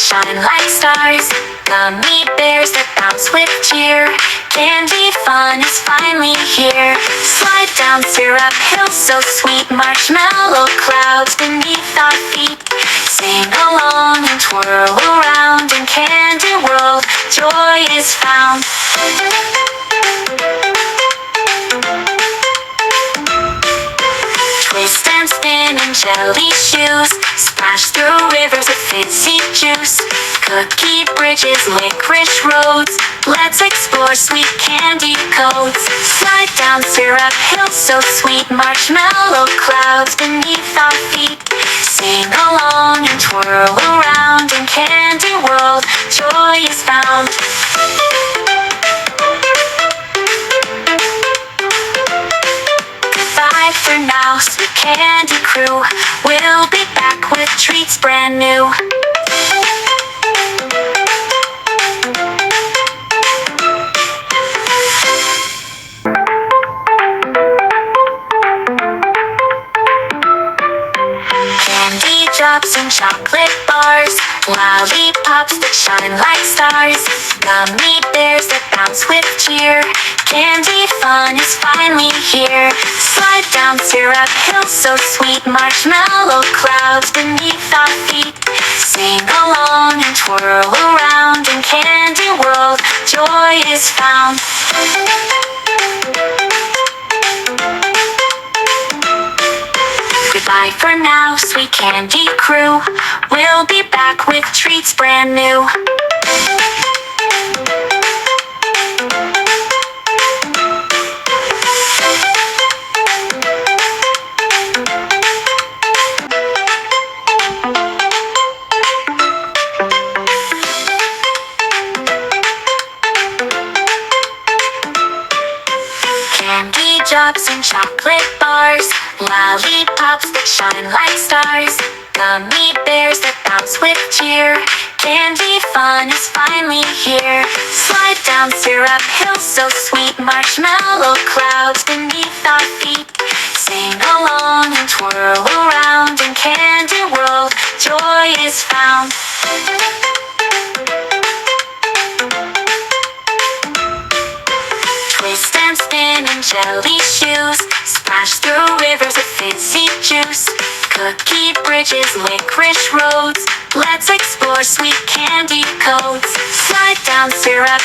shine like stars. Gummy bears that bounce with cheer. Candy fun is finally here. Slide down syrup hills so sweet. Marshmallow clouds beneath our feet. Sing along and twirl around in Candy World. Joy is found. Twist and spin in jelly shoes. Splash through rivers of fizzy juice. Cookie bridges, licorice roads. Let's explore sweet candy codes. Slide down syrup hills so sweet. Marshmallow clouds beneath our feet. Sing along and twirl around in Candy World. Joy is found. Goodbye for now, sweet candy crew. We'll be back with treats brand new. Candy drops and chocolate bars. Lollipops that shine like stars. Gummy bears that bounce with cheer. Candy fun is finally here. Slide down syrup hills so sweet. Marshmallow clouds beneath our feet. Sing along and twirl around in Candy World. Joy is found. Goodbye for now, sweet candy crew. We'll be back with treats brand new. Candy drops and chocolate bars. Lollipops that shine like stars. Gummy bears that bounce with cheer. Candy fun is finally here. Slide down syrup hills so sweet. Marshmallow clouds beneath our feet. Sing along and twirl around in Candy World. Joy is found. Twist and spin in jelly shoes. Splash through rivers of fizzy juice. Cookie bridges, licorice roads. Let's explore sweet candy codes. Slide down syrup